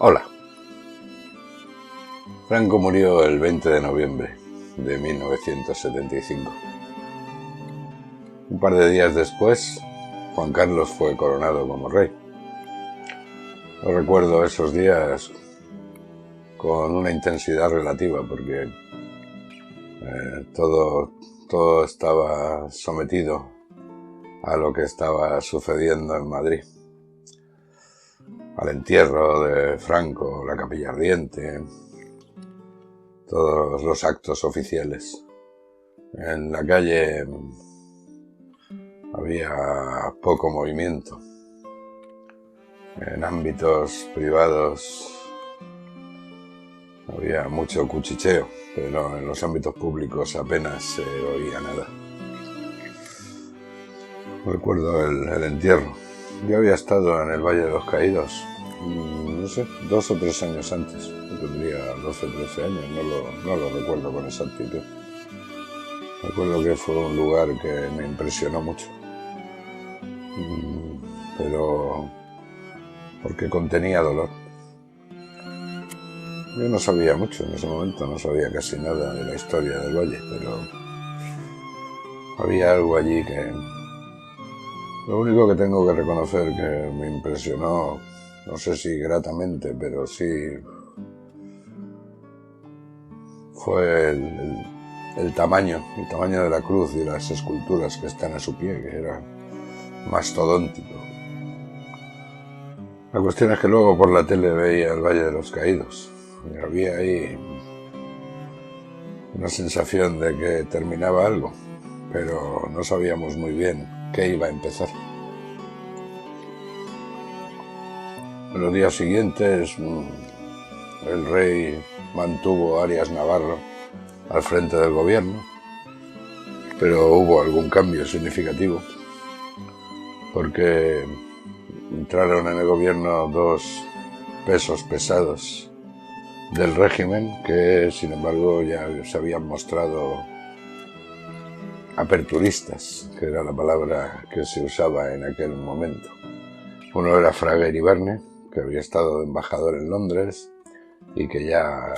Hola. Franco murió el 20 de noviembre de 1975. Un par de días después, Juan Carlos fue coronado como rey. Yo recuerdo esos días con una intensidad relativa porque todo estaba sometido a lo que estaba sucediendo en Madrid. Al entierro de Franco, la Capilla Ardiente, todos los actos oficiales. En la calle había poco movimiento. En ámbitos privados había mucho cuchicheo, pero en los ámbitos públicos apenas se oía nada. Recuerdo el entierro. Yo había estado en el Valle de los Caídos, no sé, 2 o 3 años antes. Yo tendría 12 o 13 años, no lo recuerdo con exactitud. Recuerdo que fue un lugar que me impresionó mucho, pero porque contenía dolor. Yo no sabía mucho en ese momento, no sabía casi nada de la historia del valle, pero había algo allí que... Lo único que tengo que reconocer que me impresionó, no sé si gratamente, pero sí fue el tamaño de la cruz y las esculturas que están a su pie, que era mastodóntico. La cuestión es que luego por la tele veía el Valle de los Caídos y había ahí una sensación de que terminaba algo, pero no sabíamos muy bien qué iba a empezar. En los días siguientes el rey mantuvo a Arias Navarro al frente del gobierno, pero hubo algún cambio significativo porque entraron en el gobierno 2 pesos pesados del régimen que, sin embargo, ya se habían mostrado aperturistas, que era la palabra que se usaba en aquel momento. Uno era Fraga Iribarne, que había estado de embajador en Londres y que ya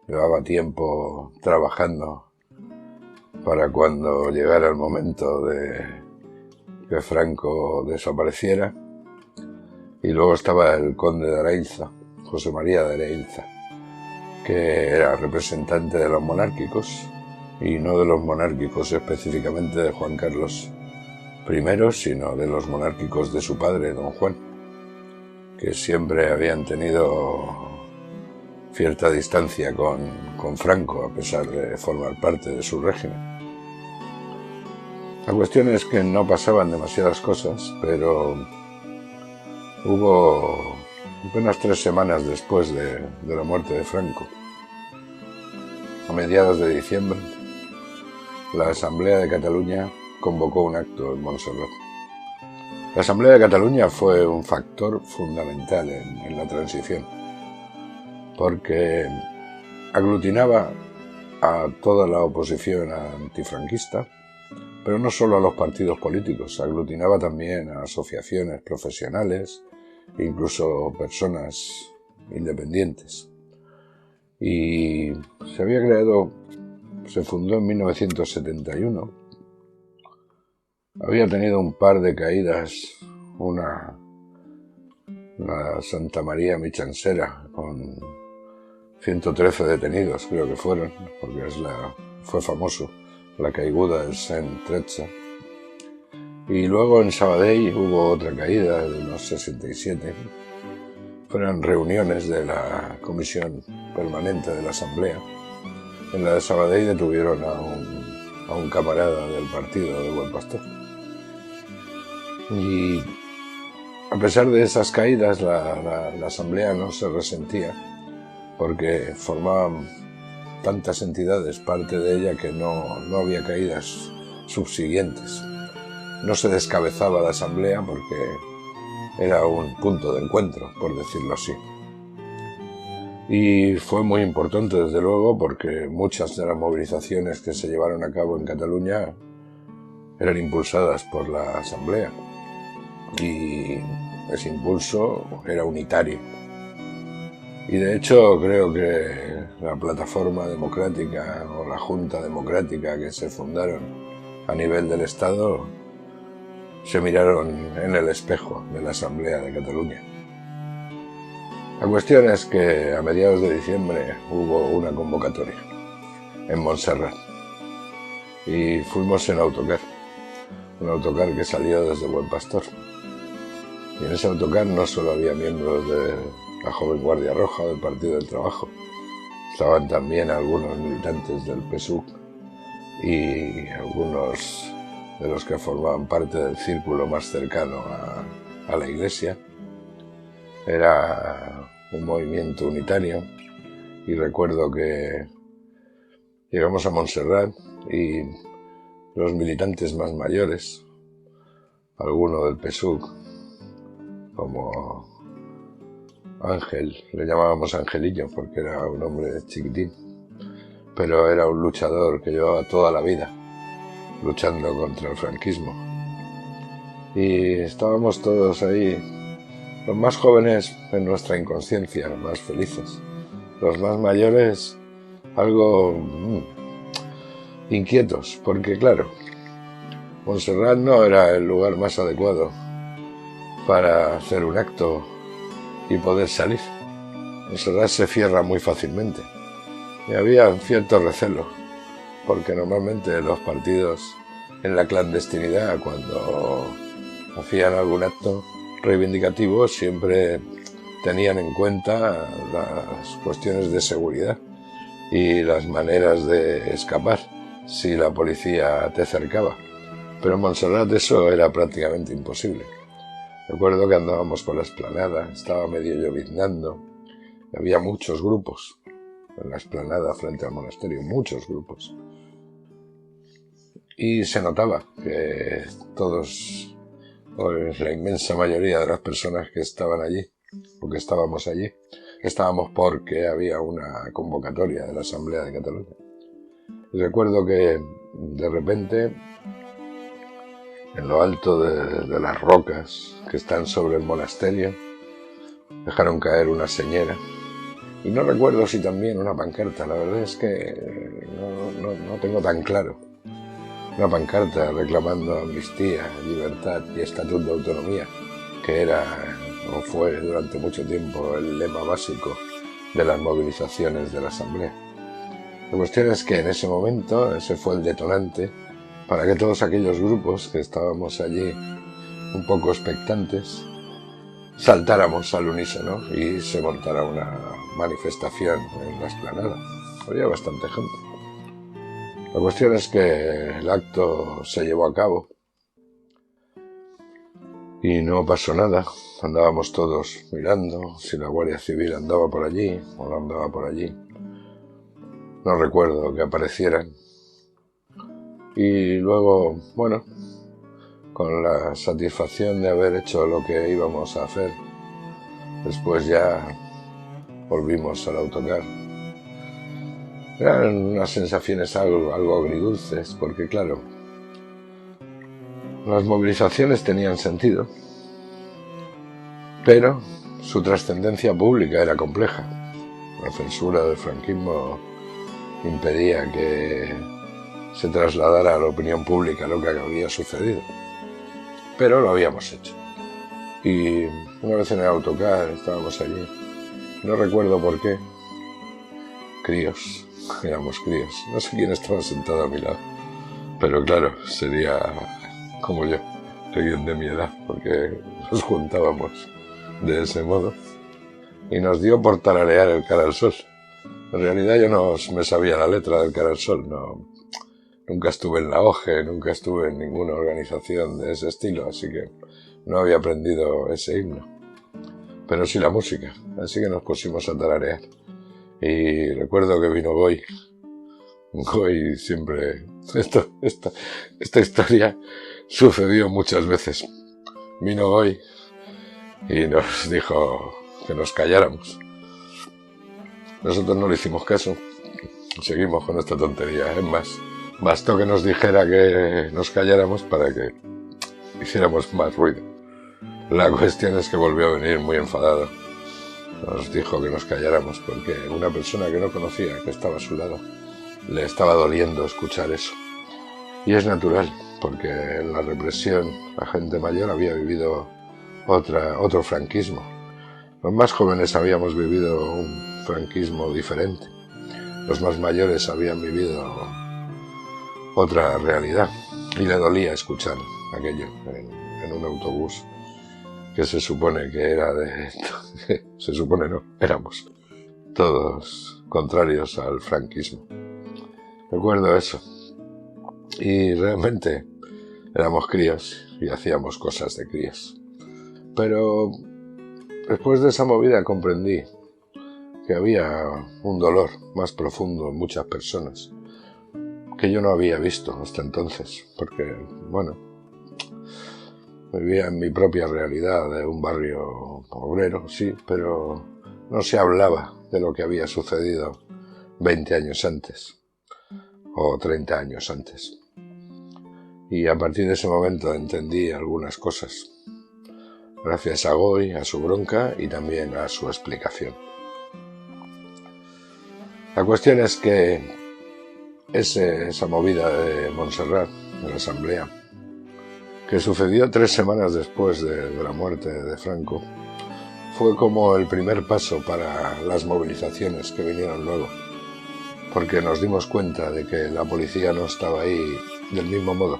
llevaba tiempo trabajando para cuando llegara el momento de que Franco desapareciera. Y luego estaba el conde de Areilza, José María de Areilza, que era representante de los monárquicos, y no de los monárquicos específicamente de Juan Carlos I, sino de los monárquicos de su padre, don Juan, que siempre habían tenido cierta distancia con Franco, a pesar de formar parte de su régimen. La cuestión es que no pasaban demasiadas cosas, pero hubo apenas 3 semanas después de la muerte de Franco, a mediados de diciembre, la Asamblea de Cataluña convocó un acto en Montserrat. La Asamblea de Cataluña fue un factor fundamental en la transición, porque aglutinaba a toda la oposición antifranquista, pero no solo a los partidos políticos, aglutinaba también a asociaciones profesionales, incluso personas independientes. Y se fundó en 1971. Había tenido un par de caídas, una Santa María Michancera con 113 detenidos, creo que fueron, porque fue famoso, la caiguda del Sant Tretze. Y luego en Sabadell hubo otra caída de unos 67. Fueron reuniones de la Comisión Permanente de la Asamblea. En la de Sabadell detuvieron a un camarada del partido de Buen Pastor. Y a pesar de esas caídas, la Asamblea no se resentía, porque formaban tantas entidades parte de ella que no había caídas subsiguientes. No se descabezaba la Asamblea porque era un punto de encuentro, por decirlo así. Y fue muy importante, desde luego, porque muchas de las movilizaciones que se llevaron a cabo en Cataluña eran impulsadas por la Asamblea. Y ese impulso era unitario. Y de hecho creo que la plataforma democrática o la junta democrática que se fundaron a nivel del Estado se miraron en el espejo de la Asamblea de Cataluña. La cuestión es que a mediados de diciembre hubo una convocatoria en Montserrat y fuimos en autocar, un autocar que salió desde Buen Pastor. Y en ese autocar no solo había miembros de la Joven Guardia Roja o del Partido del Trabajo, estaban también algunos militantes del PSUC y algunos de los que formaban parte del círculo más cercano a la Iglesia. Era un movimiento unitario y recuerdo que llegamos a Montserrat y los militantes más mayores, alguno del PSUC, como Ángel, le llamábamos Angelillo porque era un hombre chiquitín, pero era un luchador que llevaba toda la vida luchando contra el franquismo. Y estábamos todos ahí, los más jóvenes en nuestra inconsciencia, los más felices, los más mayores algo inquietos, porque claro, Montserrat no era el lugar más adecuado para hacer un acto y poder salir. Montserrat se cierra muy fácilmente y había un cierto recelo, porque normalmente los partidos en la clandestinidad, cuando hacían algún acto reivindicativo, siempre tenían en cuenta las cuestiones de seguridad y las maneras de escapar si la policía te cercaba. Pero en Montserrat eso era prácticamente imposible. Recuerdo que andábamos por la explanada, estaba medio lloviznando, había muchos grupos en la explanada frente al monasterio, muchos grupos. Y se notaba que todos, o la inmensa mayoría de las personas que estaban allí, o que estábamos allí, estábamos porque había una convocatoria de la Asamblea de Cataluña. Y recuerdo que de repente, en lo alto de las rocas que están sobre el monasterio, dejaron caer una señera. Y no recuerdo si también una pancarta, la verdad es que no tengo tan claro. Una pancarta reclamando amnistía, libertad y estatuto de autonomía, que era o fue durante mucho tiempo el lema básico de las movilizaciones de la Asamblea. La cuestión es que en ese momento ese fue el detonante para que todos aquellos grupos que estábamos allí un poco expectantes saltáramos al unísono y se montara una manifestación en la explanada. Había bastante gente. La cuestión es que el acto se llevó a cabo y no pasó nada. Andábamos todos mirando si la Guardia Civil andaba por allí o no andaba por allí. No recuerdo que aparecieran. Y luego, bueno, con la satisfacción de haber hecho lo que íbamos a hacer, después ya volvimos al autocar. Eran unas sensaciones algo agridulces, porque claro, las movilizaciones tenían sentido, pero su trascendencia pública era compleja. La censura del franquismo impedía que se trasladara a la opinión pública lo que había sucedido, pero lo habíamos hecho. Y una vez en el autocar estábamos allí, no recuerdo por qué, críos, éramos críos, no sé quién estaba sentado a mi lado, pero claro, sería como yo, alguien de mi edad, porque nos juntábamos de ese modo, y nos dio por tararear el Cara al Sol. En realidad yo no me sabía la letra del Cara al Sol, nunca estuve en la OGE, nunca estuve en ninguna organización de ese estilo, así que no había aprendido ese himno, pero sí la música, así que nos pusimos a tararear. Y recuerdo que vino Goy siempre... Esta historia sucedió muchas veces. Vino Goy y nos dijo que nos calláramos. Nosotros no le hicimos caso, seguimos con esta tontería. Es más, bastó que nos dijera que nos calláramos para que hiciéramos más ruido. La cuestión es que volvió a venir muy enfadado nos dijo que nos calláramos porque una persona que no conocía, que estaba a su lado, le estaba doliendo escuchar eso. Y es natural, porque en la represión la gente mayor había vivido otro franquismo. Los más jóvenes habíamos vivido un franquismo diferente. Los más mayores habían vivido otra realidad. Y le dolía escuchar aquello en un autobús que se supone que era de... se supone no, éramos todos contrarios al franquismo. Recuerdo eso. Y realmente éramos críos y hacíamos cosas de críos. Pero después de esa movida comprendí que había un dolor más profundo en muchas personas que yo no había visto hasta entonces, porque, bueno, vivía en mi propia realidad de un barrio obrero, sí, pero no se hablaba de lo que había sucedido 20 años antes o 30 años antes. Y a partir de ese momento entendí algunas cosas, gracias a Goy, a su bronca y también a su explicación. La cuestión es que esa movida de Montserrat, de la asamblea, que sucedió 3 semanas después de la muerte de Franco, fue como el primer paso para las movilizaciones que vinieron luego, porque nos dimos cuenta de que la policía no estaba ahí del mismo modo.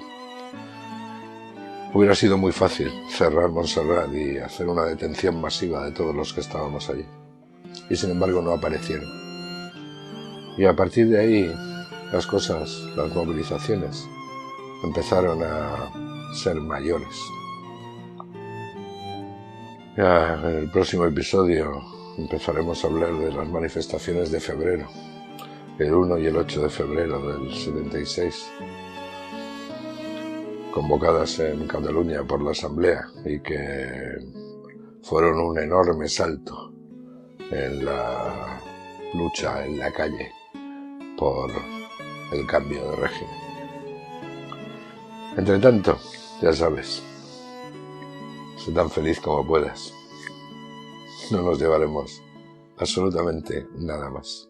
Hubiera sido muy fácil cerrar Montserrat y hacer una detención masiva de todos los que estábamos allí, y sin embargo no aparecieron. Y a partir de ahí las movilizaciones empezaron a ser mayores. Ya en el próximo episodio empezaremos a hablar de las manifestaciones de febrero, el 1 y el 8 de febrero del 76, convocadas en Cataluña por la Asamblea y que fueron un enorme salto en la lucha en la calle por el cambio de régimen. Entre tanto, ya sabes, sé tan feliz como puedas. No nos llevaremos absolutamente nada más.